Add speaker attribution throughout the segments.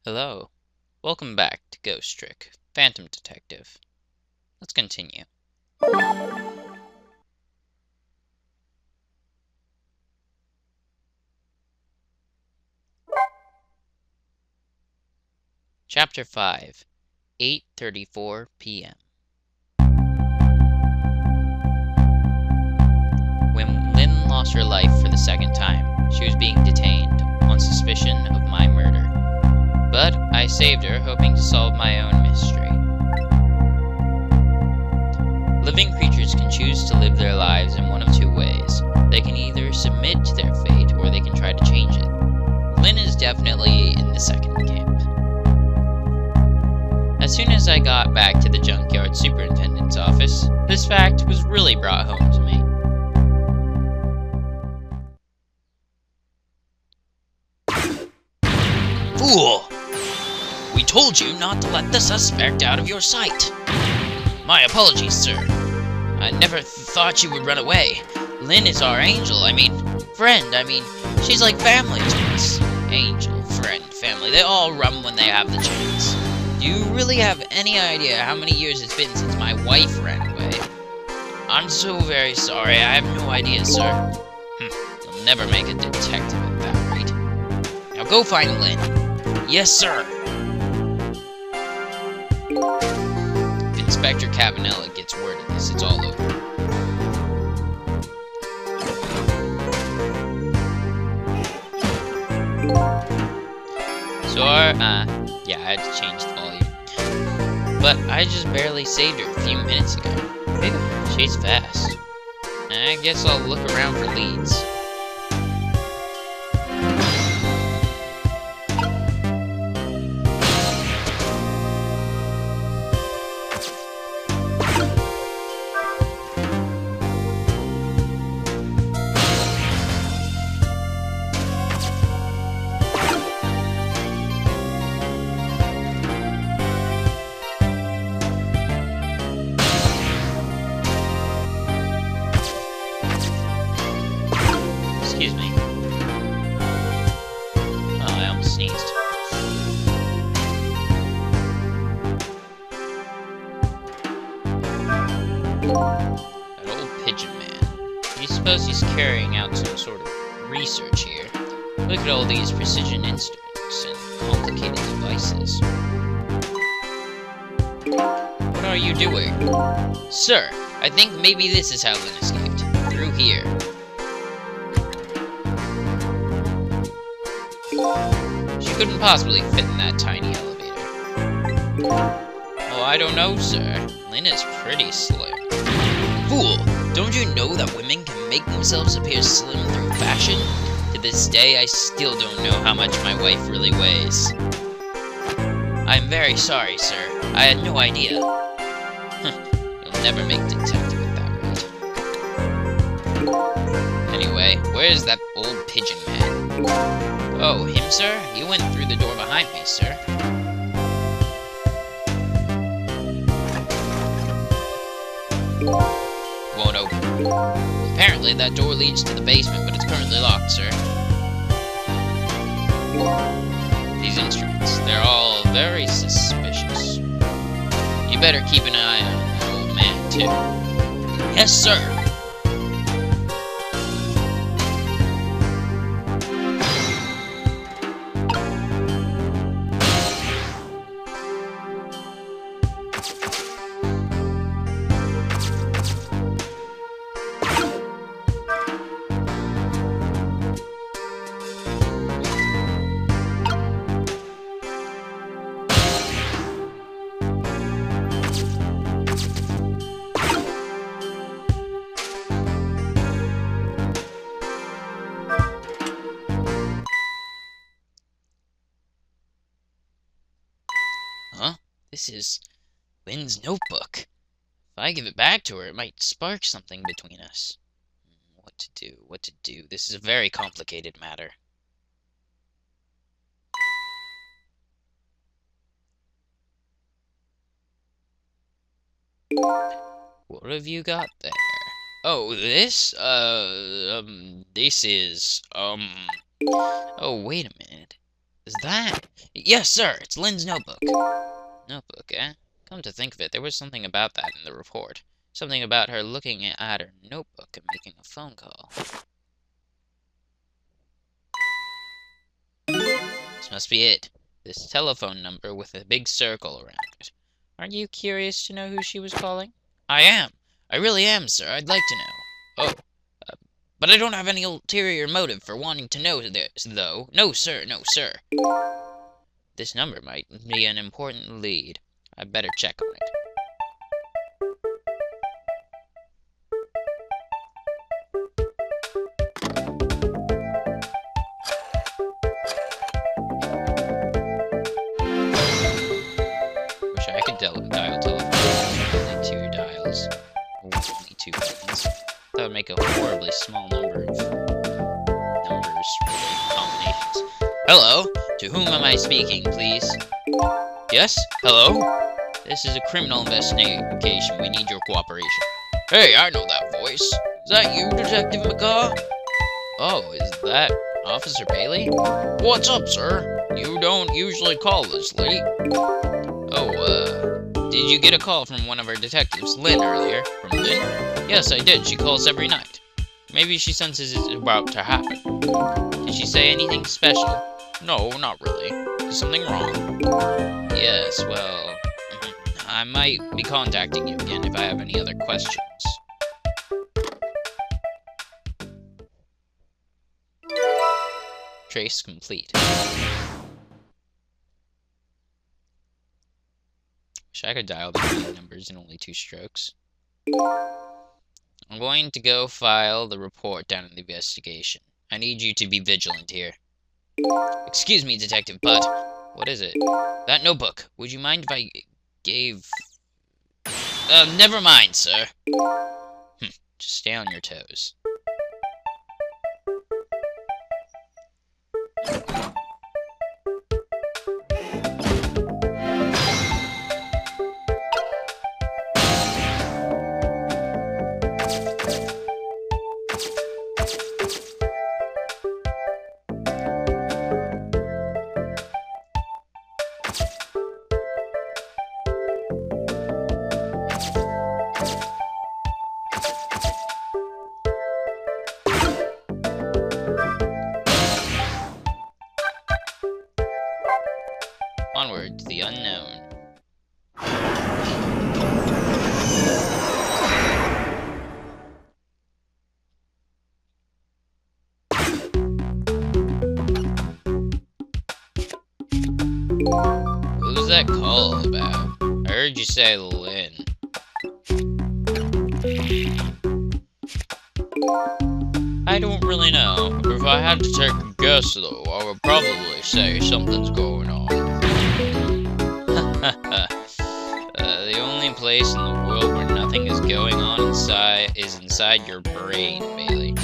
Speaker 1: Hello. Welcome back to Ghost Trick, Phantom Detective. Let's continue. Chapter 5, 8:34 p.m. When Lynn lost her life for the second time, she was being detained on suspicion of my murder. But I saved her, hoping to solve my own mystery. Living creatures can choose to live their lives in one of two ways. They can either submit to their fate, or they can try to change it. Lynn is definitely in the second camp. As soon as I got back to the junkyard superintendent's office, this fact was really brought home to me.
Speaker 2: Fool! We told you not to let the suspect out of your sight. My apologies, sir. I never thought you would run away. Lynn is our angel, friend. She's like family to us.
Speaker 1: Angel, friend, family, they all run when they have the chance. Do you really have any idea how many years it's been since my wife ran away?
Speaker 2: I'm so very sorry. I have no idea, sir.
Speaker 1: You'll never make a detective at that rate.
Speaker 2: Now go find Lynn. Yes, sir.
Speaker 1: If Inspector Cavanella gets word of this, it's all over. So yeah, I had to change the volume. But I just barely saved her a few minutes ago. She's fast. I guess I'll look around for leads. Excuse me. Oh, I almost sneezed. That old pigeon man. Do you suppose he's carrying out some sort of research here? Look at all these precision instruments and complicated devices. What are you doing?
Speaker 2: Sir, I think maybe this is how Lynn escaped. Through here.
Speaker 1: She couldn't possibly fit in that tiny elevator.
Speaker 2: Oh, I don't know, sir.
Speaker 1: Lynn is pretty slim.
Speaker 2: Fool! Don't you know that women can make themselves appear slim through fashion?
Speaker 1: To this day, I still don't know how much my wife really weighs.
Speaker 2: I'm very sorry, sir. I had no idea.
Speaker 1: You'll never make detective at that rate. Anyway, where's that old pigeon man?
Speaker 2: Oh, him, sir? He went through the door behind me, sir.
Speaker 1: Won't open.
Speaker 2: Apparently that door leads to the basement, but it's currently locked, sir.
Speaker 1: These instruments, they're all very suspicious. You better keep an eye on that old man, too.
Speaker 2: Yes, sir.
Speaker 1: Huh? This is Lynn's notebook. If I give it back to her, it might spark something between us. What to do? What to do? This is a very complicated matter. What have you got there?
Speaker 2: Oh, this? This is,
Speaker 1: Oh, wait a minute. Is that? Yes, sir, it's Lynn's notebook. Notebook, eh? Come to think of it, there was something about that in the report. Something about her looking at her notebook and making a phone call. This must be it. This telephone number with a big circle around it. Aren't you curious to know who she was calling? I am. I really am, sir. I'd like to know. Oh. But I don't have any ulterior motive for wanting to know this, though. No, sir. No, sir. This number might be an important lead. I'd better check on it. Wish I could dial telephone. Only 2 dials. Only 2 buttons. That would make a horribly small number of numbers combinations. Hello? To whom am I speaking, please? Yes? Hello? This is a criminal investigation. We need your cooperation. Hey, I know that voice. Is that you, Detective McCaw? Oh, is that Officer Bailey? What's up, sir? You don't usually call this late. Oh, did you get a call from one of our detectives, Lynn, earlier? From Lynn? Yes, I did. She calls every night. Maybe she senses it's about to happen. Did she say anything special? No, not really. Is something wrong? Yes, well, I might be contacting you again if I have any other questions. Trace complete. Wish I could dial the many numbers in only 2 strokes. I'm going to go file the report down in the investigation. I need you to be vigilant here. Excuse me, Detective, but... What is it? That notebook. Would you mind if I gave... never mind, sir. Just stay on your toes. Onward to the unknown. What was that call about? I heard you say Lynn. I don't really know. If I had to take a guess, though, I would probably say something's going on. The only place in the world where nothing is going on is inside your brain, Bailey.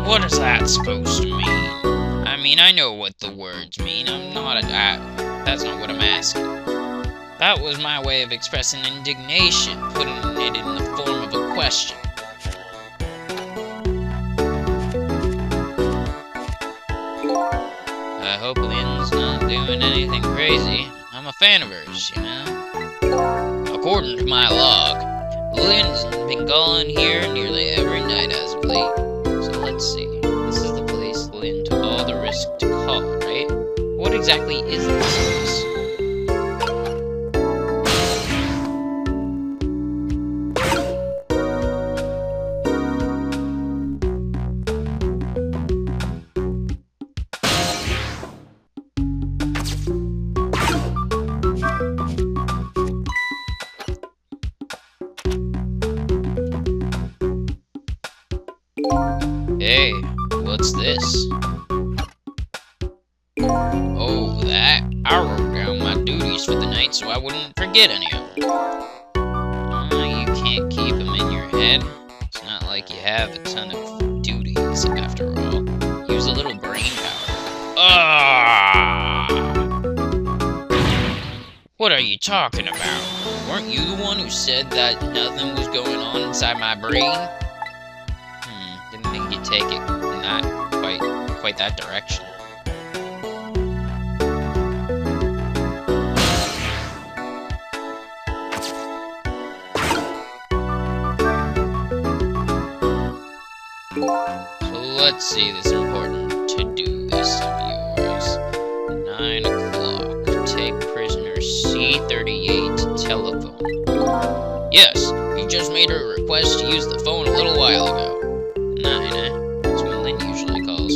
Speaker 1: What is that supposed to mean? I mean, I know what the words mean. That's not what I'm asking. That was my way of expressing indignation, putting it in the form of a question. I hope Lynn's not doing anything crazy. I'm a fan of hers, you know? According to my log, Lynn's been calling here nearly every night as of late. So let's see. This is the place Lynn took all the risk to call, right? What exactly is this place? Hey, what's this? Oh, that? I wrote down my duties for the night so I wouldn't forget any of them. You can't keep them in your head. It's not like you have a ton of duties, after all. Use a little brain power. What are you talking about? Weren't you the one who said that nothing was going on inside my brain? Didn't think you'd take it. not quite that direction. So let's see this important to-do list of yours. 9 o'clock. Take prisoner C38 telephone. Yes, you just made a request to use the phone a little while ago. 9, eh? That's when Lynn usually calls.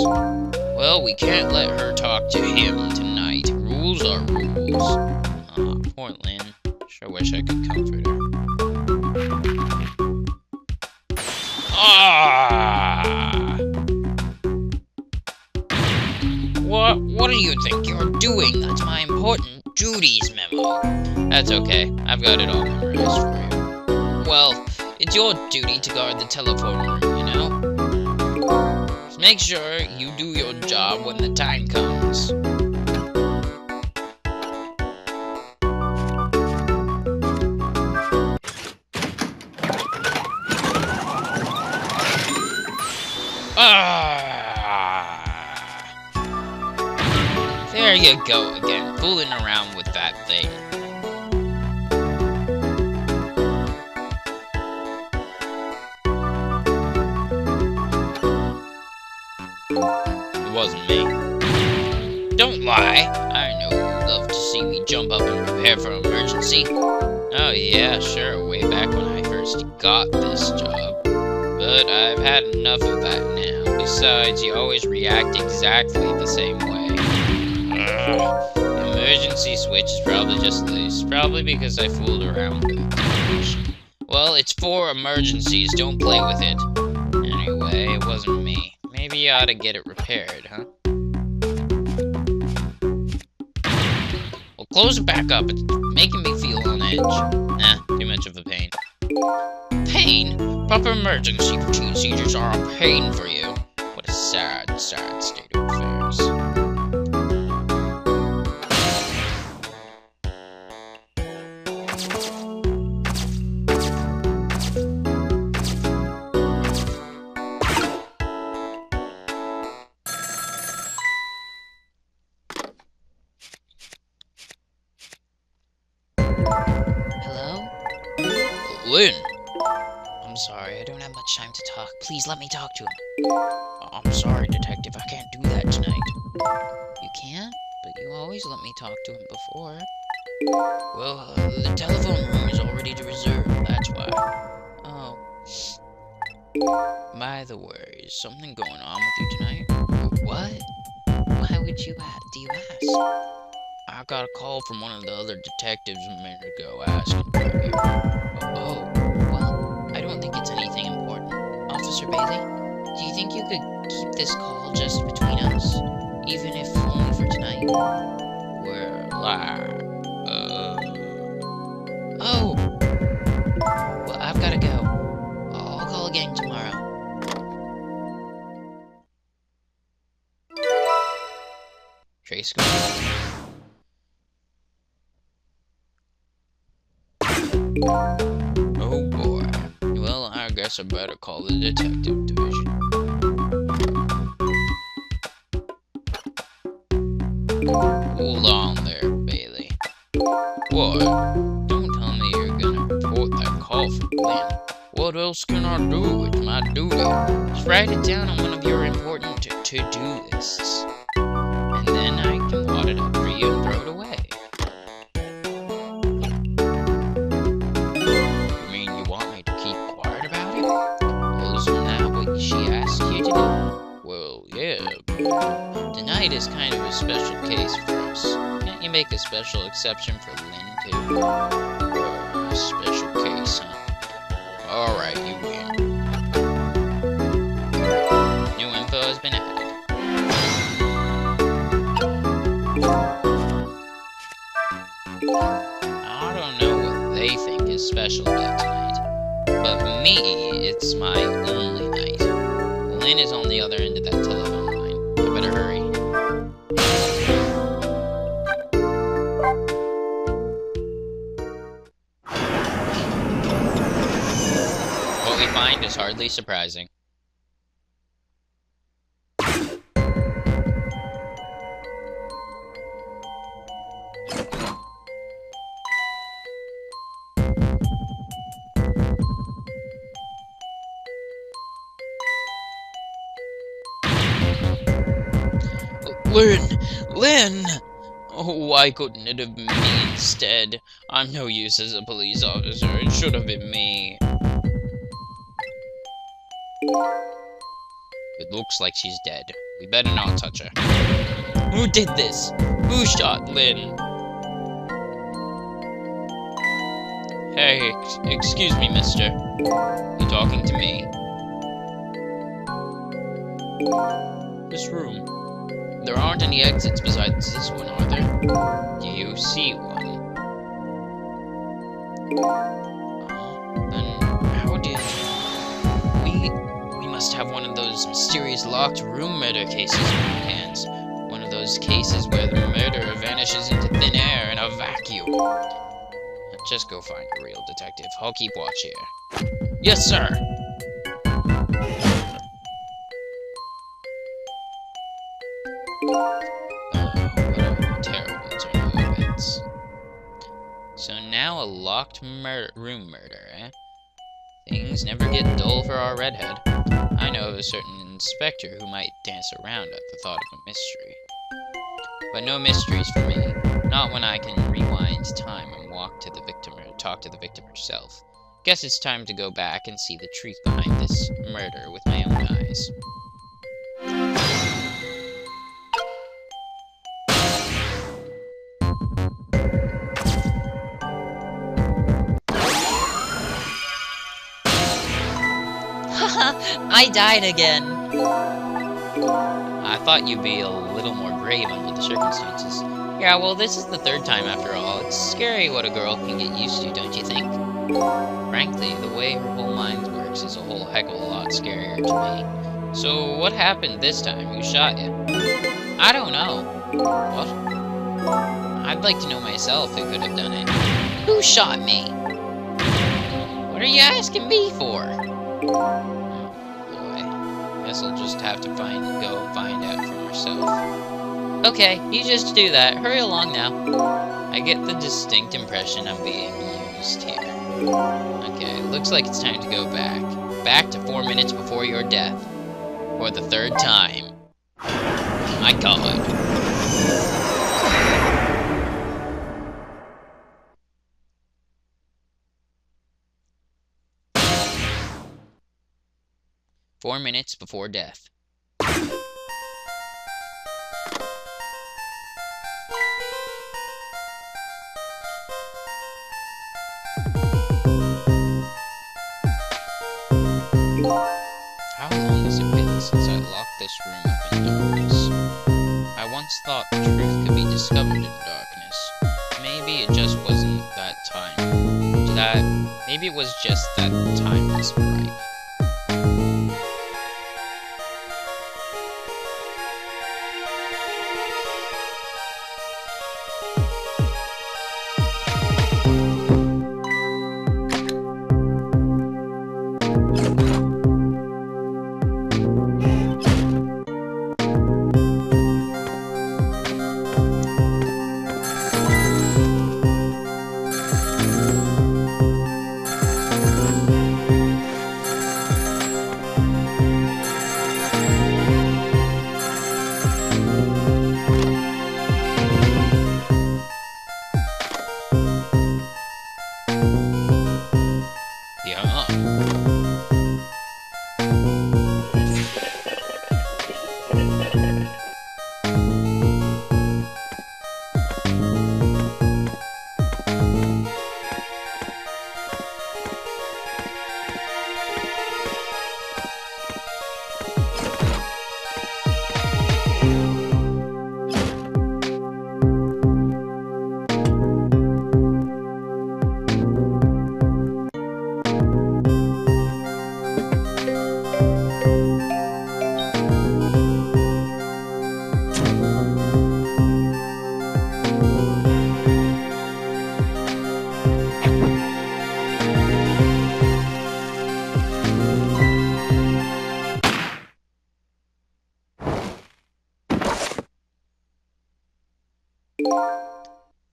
Speaker 1: Well, we can't let her talk to him tonight. Rules are rules. Aw, poor Lynn. Sure wish I could comfort her. Ah! What do you think you're doing? That's my important duties memo. That's okay. I've got it all memorized for you. Well, it's your duty to guard the telephone room, you know? Just make sure you do your job when the time comes. There you go again, fooling around with that thing. It wasn't me. Don't lie. I know you'd love to see me jump up and prepare for an emergency. Oh yeah, sure, way back when I first got this job. But I've had enough of that now. Besides, you always react exactly the same way. The emergency switch is probably just loose. Probably because I fooled around with it too much. Well, it's for emergencies. Don't play with it. Anyway, it wasn't me. Maybe you ought to get it repaired, huh? Well, close it back up. It's making me feel on edge. Nah, too much of a pain. Pain? Proper emergency procedures are a pain for you. What a sad, sad state of affairs.
Speaker 2: Hello?
Speaker 1: Lynn!
Speaker 2: I'm sorry, I don't have much time to talk. Please let me talk to him.
Speaker 1: I'm sorry, Detective. I can't do that tonight.
Speaker 2: You can't? But you always let me talk to him before.
Speaker 1: Well, the telephone room is all ready to reserve. That's why.
Speaker 2: Oh.
Speaker 1: By the way, is something going on with you tonight?
Speaker 2: What? Why would you do you ask?
Speaker 1: I got a call from one of the other detectives a minute ago asking about you.
Speaker 2: Oh, well, I don't think it's anything important. Officer Bailey, do you think you could keep this call just between us? Even if only for tonight?
Speaker 1: Well,
Speaker 2: Oh! Well, I've gotta go. I'll call again tomorrow.
Speaker 1: Trace complete. Oh boy. Well, I guess I better call the detective division. Hold on there, Bailey. What? Don't tell me you're gonna report that call from Lynn. What else can I do? It's my duty.
Speaker 2: Just write it down on one of your important to-do lists.
Speaker 1: And then I can wad it up for you and throw it away. You mean you want me to keep quiet about it?
Speaker 2: Well, isn't that what she asked you to do?
Speaker 1: Well, yeah.
Speaker 2: Tonight is kind of a special case for us. Can't you make a special exception for Lynn, too?
Speaker 1: A special case, huh? Alright, you win.
Speaker 2: New info has been added.
Speaker 1: I don't know what they think is special about tonight, but for me, it's my only night. Lynn is on the other end of that telephone line. I better hurry. What we find is hardly surprising. Lynn! Lynn! Oh, why couldn't it have been me instead? I'm no use as a police officer. It should have been me. It looks like she's dead. We better not touch her. Who did this? Who shot Lynn? Hey, excuse me, mister. You talking to me? This room. There aren't any exits besides this one, are there? Do you see one? Then how did... We must have one of those mysterious locked room murder cases in our hands. One of those cases where the murderer vanishes into thin air in a vacuum. Just go find a real detective. I'll keep watch here. Yes, sir! What a terrible turn of events. So now a locked room murder, eh? Things never get dull for our redhead. I know of a certain inspector who might dance around at the thought of a mystery. But no mysteries for me. Not when I can rewind time and walk to the victim or talk to the victim herself. Guess it's time to go back and see the truth behind this murder with my own eyes.
Speaker 2: I died again.
Speaker 1: I thought you'd be a little more brave under the circumstances.
Speaker 2: Yeah, well, this is the third time after all. It's scary what a girl can get used to, don't you think?
Speaker 1: Frankly, the way her whole mind works is a whole heck of a lot scarier to me. So, what happened this time? Who shot you?
Speaker 2: I don't know.
Speaker 1: What? I'd like to know myself who could have done it.
Speaker 2: Who shot me? What are you asking me for?
Speaker 1: Guess I'll just have to go find out for myself.
Speaker 2: Okay, you just do that. Hurry along now.
Speaker 1: I get the distinct impression I'm being used here. Okay, looks like it's time to go back. Back to 4 minutes before your death. For the third time. My God. "4 minutes before death. How long has it been since I locked this room up in darkness? I once thought the truth could be discovered in darkness. Maybe it just wasn't that time. Maybe it was just that time wasn't ripe.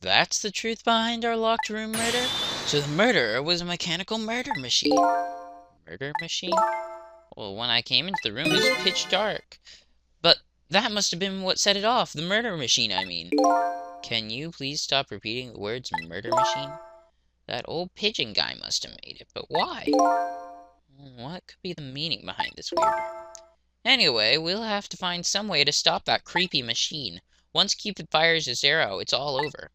Speaker 1: That's the truth behind our locked room murder? So the murderer was a mechanical murder machine. Murder machine? Well, when I came into the room, it was pitch dark. But That must have been what set it off. The murder machine, I mean. Can you please stop repeating the words murder machine? That old pigeon guy must have made it, but why? What could be the meaning behind this weird... Anyway, we'll have to find some way to stop that creepy machine. Once Cupid fires his arrow, it's all over.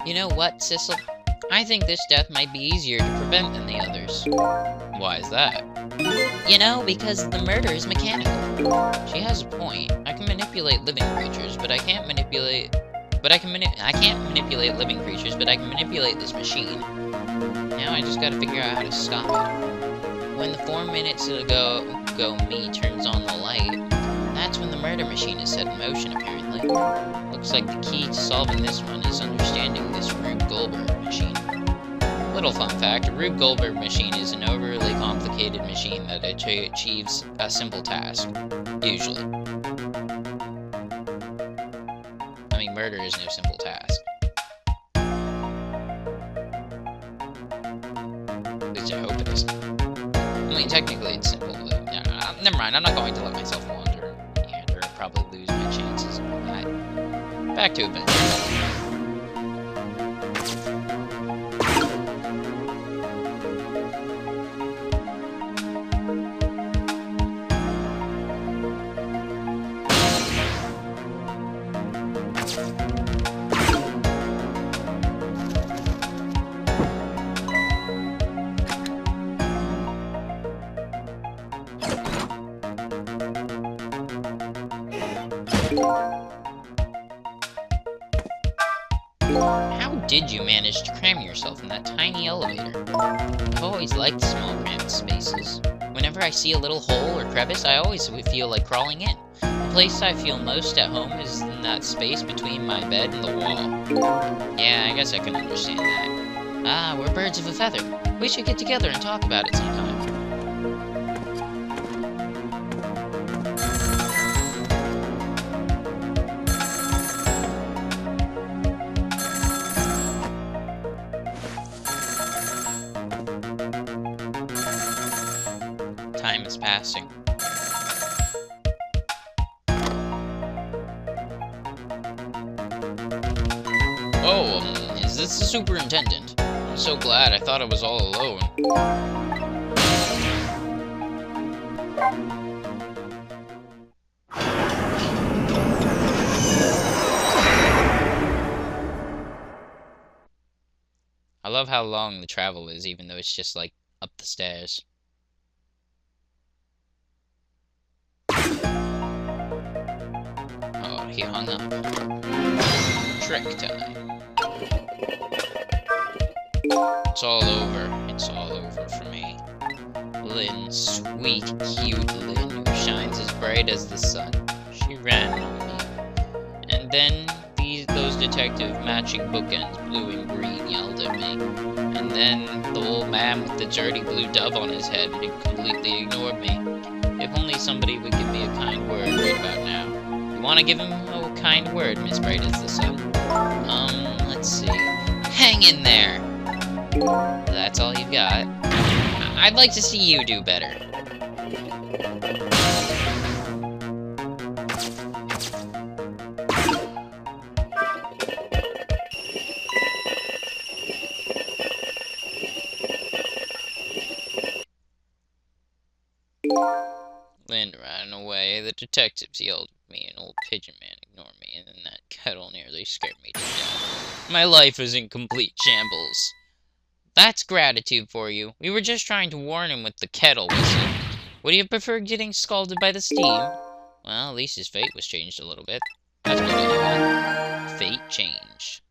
Speaker 1: You know what, Sissel? I think this death might be easier to prevent than the others. Why is that? You know, because the murder is mechanical. She has a point. I can manipulate living creatures, but I can't manipulate... I can't manipulate living creatures, but I can manipulate this machine. Now I just gotta figure out how to stop it. When the 4 minutes ago me turns on the light, that's when the murder machine is set in motion, apparently. Looks like the key to solving this one is understanding this Rube Goldberg machine. Little fun fact, a Rube Goldberg machine is an overly complicated machine that achieves a simple task. Usually. I mean, murder is no simple task. At least I hope it isn't. I mean, technically it's simple, but never mind, I'm not going to let myself wander and or probably lose my chances. Back to adventure. How did you manage to cram yourself in that tiny elevator? I've always liked small cramped spaces. Whenever I see a little hole or crevice, I always feel like crawling in. The place I feel most at home is in that space between my bed and the wall. Yeah, I guess I can understand that. Ah, we're birds of a feather. We should get together and talk about it sometime. Time is passing. Oh, is this the superintendent? I'm so glad, I thought I was all alone. I love how long the travel is, even though it's just like up the stairs. Oh, he hung up. Trick time. It's all over. It's all over for me. Lynn, sweet, cute Lynn, who shines as bright as the sun. She ran on me. And then those detective matching bookends, blue and green, yelled at me. And then the old man with the dirty blue dove on his head completely ignored me. If only somebody would give me a kind word right about now. You want to give him a kind word, Miss Bright as the Sun? Let's see. Hang in there! That's all you've got. I'd like to see you do better. Lynn ran away. The detectives yelled at me. An old pigeon man ignored me, and then that kettle nearly scared me to death. My life is in complete shambles. That's gratitude for you. We were just trying to warn him with the kettle whistle. Would he have preferred getting scalded by the steam? Well, at least his fate was changed a little bit. That's good anyway. Fate changed.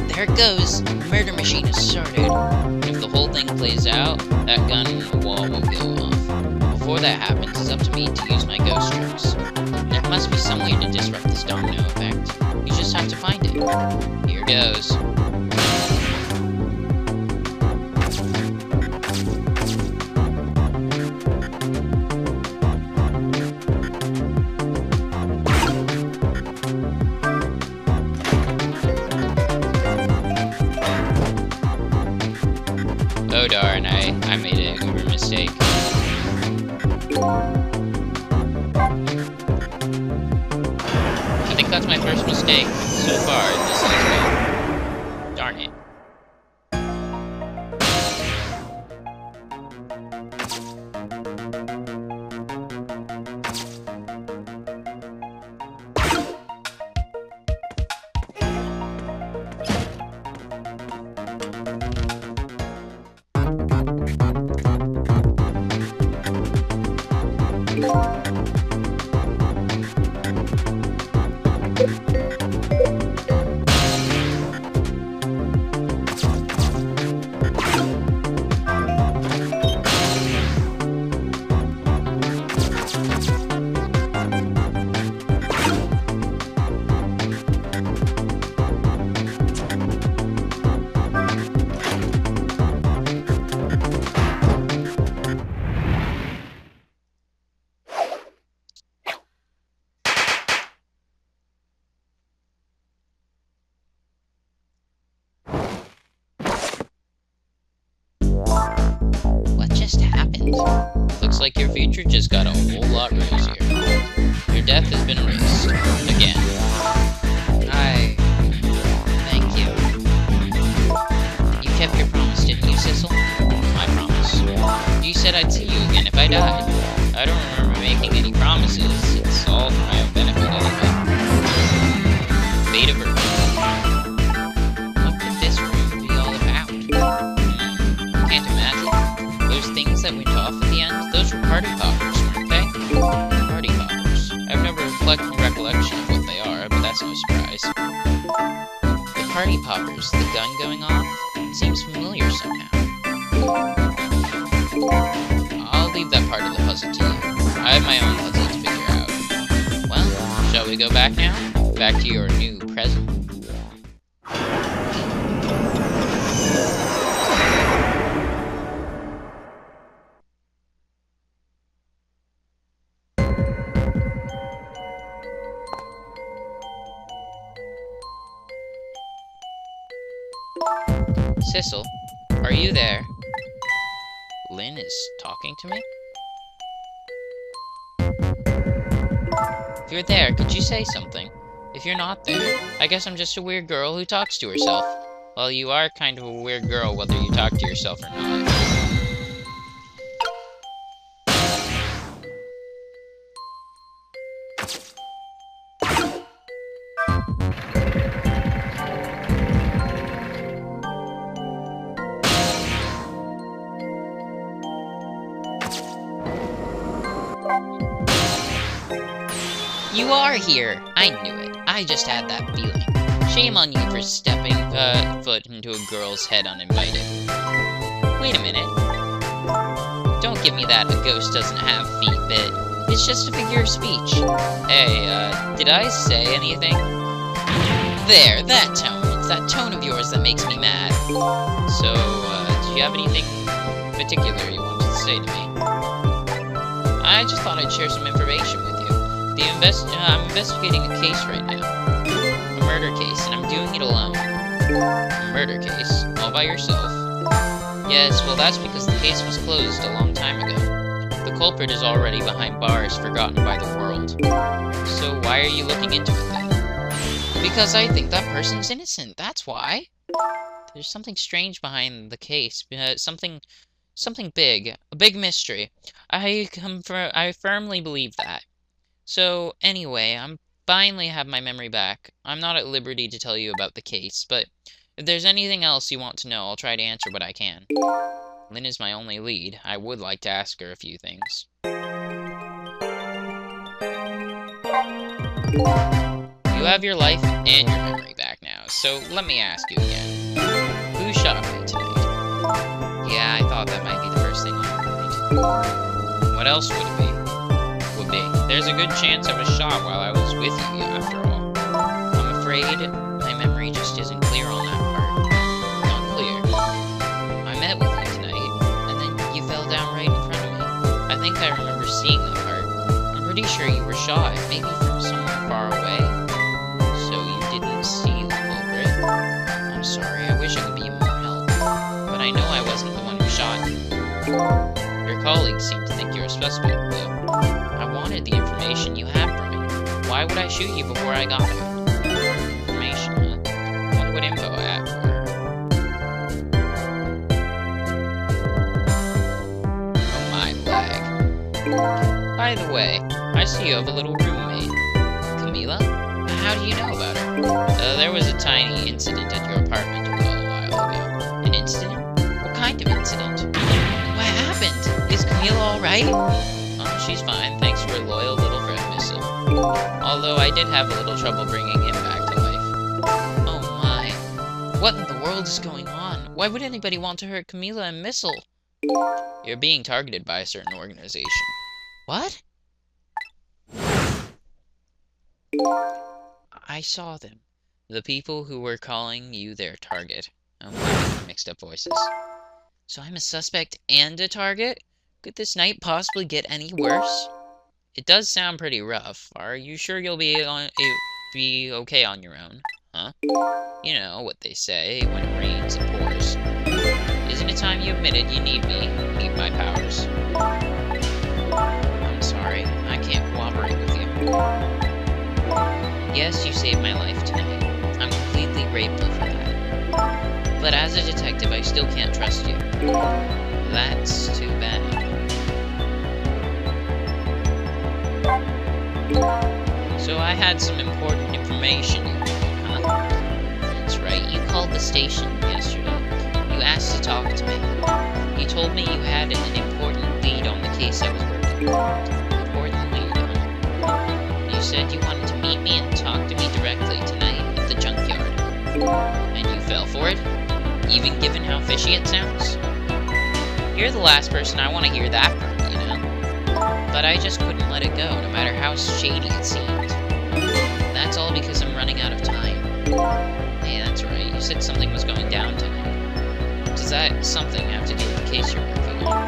Speaker 1: There it goes. The murder machine has started. If the whole thing plays out, that gun in the wall will go off. Before that happens, it's up to me to use my ghost tricks. There must be some way to disrupt this domino effect. You just have to find it. Here goes. Oh darn, I made a uber mistake. I think that's my first mistake so far in this let's go. Darn it. Looks like your future just got a whole lot rosier. Your death has been erased. Again. Thank you. You kept your promise, didn't you, Sissel? My promise. You said I'd see you again if I died. I don't remember making any promises. It's all for my own benefit anyway. Fate averted. What could this room be all about? Can't imagine. Those things that went off at the end, those were party poppers, weren't they? Party poppers. I have no recollection of what they are, but that's no surprise. The party poppers, the gun going off, seems familiar somehow. I'll leave that part of the puzzle to you. I have my own puzzle to figure out. Well, shall we go back now? Back to your new present. Sissel, are you there? Lynn is talking to me? If you're there, could you say something? If you're not there, I guess I'm just a weird girl who talks to herself. Well, you are kind of a weird girl whether you talk to yourself or not. You are here! I knew it. I just had that feeling. Shame on you for stepping foot into a girl's head uninvited. Wait a minute. Don't give me that a ghost doesn't have feet bit. It's just a figure of speech. Hey, did I say anything? There, that tone. It's that tone of yours that makes me mad. So, do you have anything particular you wanted to say to me? I just thought I'd share some information with you. I'm investigating a case right now. A murder case, and I'm doing it alone. A murder case? All by yourself? Yes, well that's because the case was closed a long time ago. The culprit is already behind bars, forgotten by the world. So why are you looking into it then? Because I think that person's innocent, that's why. There's something strange behind the case, something big, a big mystery. I firmly believe that. So, anyway, I'm finally have my memory back. I'm not at liberty to tell you about the case, but if there's anything else you want to know, I'll try to answer what I can. Lynn is my only lead. I would like to ask her a few things. You You have your life and your memory back now, so let me ask you again. Who shot me tonight? Yeah, I thought that might be the first thing on your mind. What else would it be? There's a good chance I was shot while I was with you, after all. I'm afraid my memory just isn't clear on that part. Not clear. I met with you tonight, and then you fell down right in front of me. I think I remember seeing that part. I'm pretty sure you were shot, maybe from somewhere far away. So you didn't see the culprit. I'm sorry, I wish I could be of more help. But I know I wasn't the one who shot you. Your colleagues seem to think you're a suspect, though. I wanted the information you had for me. Why would I shoot you before I got it? Information, huh? Wonder what info I have for her. Oh my leg. By the way, I see you have a little roommate. Camila? How do you know about her? There was a tiny incident at your apartment a while ago. An incident? What kind of incident? What happened? Is Camila alright? Oh, she's fine, thanks to her loyal little friend, Missile. Although I did have a little trouble bringing him back to life. Oh my. What in the world is going on? Why would anybody want to hurt Camila and Missile? You're being targeted by a certain organization. What? I saw them. The people who were calling you their target. Oh my, mixed up voices. So I'm a suspect and a target? Could this night possibly get any worse? It does sound pretty rough. Are you sure you'll be okay on your own? Huh? You know what they say, when it rains, it pours. Isn't it time you admitted you need me? Need my powers? I'm sorry, I can't cooperate with you. Yes, you saved my life tonight. I'm completely grateful for that. But as a detective, I still can't trust you. That's too bad. So I had some important information you wanted, huh? That's right, you called the station yesterday. You asked to talk to me. You told me you had an important lead on the case I was working on. Important lead, huh? You said you wanted to meet me and talk to me directly tonight at the junkyard. And you fell for it? Even given how fishy it sounds? You're the last person I want to hear that from, you know? But I just couldn't let it go, no matter how shady it seemed. That's all because I'm running out of time. Hey, that's right, you said something was going down tonight. Does that something have to do with the case you're working on?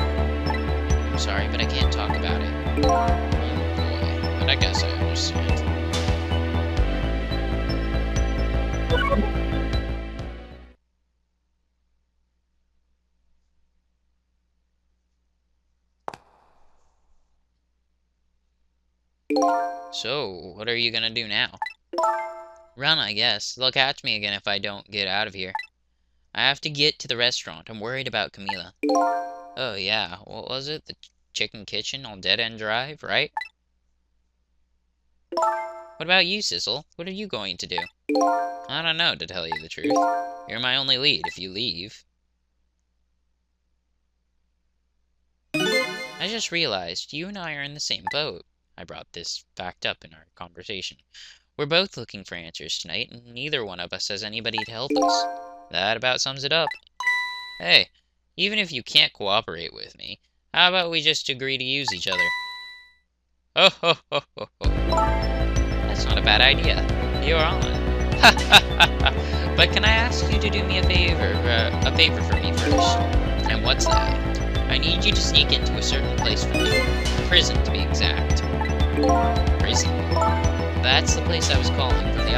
Speaker 1: I'm sorry, but I can't talk about it. Oh boy, but I guess I understand. So, what are you gonna do now? Run, I guess. They'll catch me again if I don't get out of here. I have to get to the restaurant. I'm worried about Camila. Oh, yeah. What was it? The chicken kitchen on Dead End Drive, right? What about you, Sissel? What are you going to do? I don't know, to tell you the truth. You're my only lead if you leave. I just realized you and I are in the same boat. I brought this fact up in our conversation. We're both looking for answers tonight, and neither one of us has anybody to help us. That about sums it up. Hey, even if you can't cooperate with me, how about we just agree to use each other? Oh, ho, ho, ho, ho. That's not a bad idea. You're on. Ha, ha, ha, ha. But can I ask you to do me a favor for me first? And what's that? I need you to sneak into a certain place for me. Prison, to be exact. Prison? That's the place I was calling from the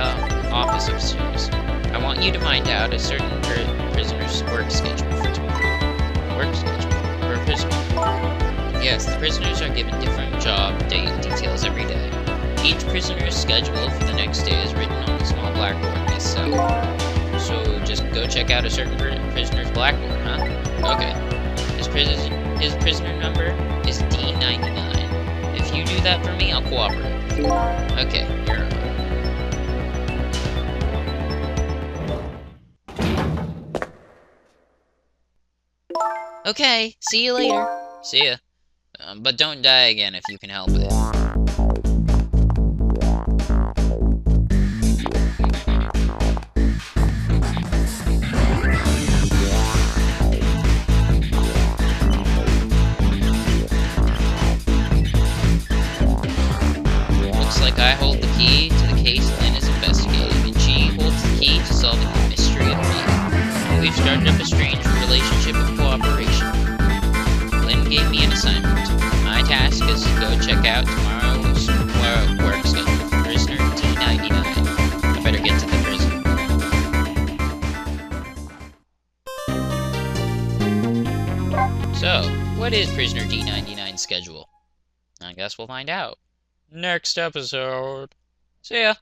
Speaker 1: office upstairs. I want you to find out a certain prisoner's work schedule for tomorrow. Work schedule? For a prisoner? Yes, the prisoners are given different job, date, and details every day. Each prisoner's schedule for the next day is written on a small blackboard in his cell. So just go check out a certain prisoner's blackboard, huh? Okay. His prisoner number is D99. If you do that for me, I'll cooperate with you. Okay, you're on. Okay, see you later. See ya. But don't die again if you can help it. started up a strange relationship of cooperation. Lynn gave me an assignment. My task is to go check out tomorrow's work schedule for prisoner D99. I better get to the prison. So, what is prisoner D99's schedule? I guess we'll find out. Next episode. See ya.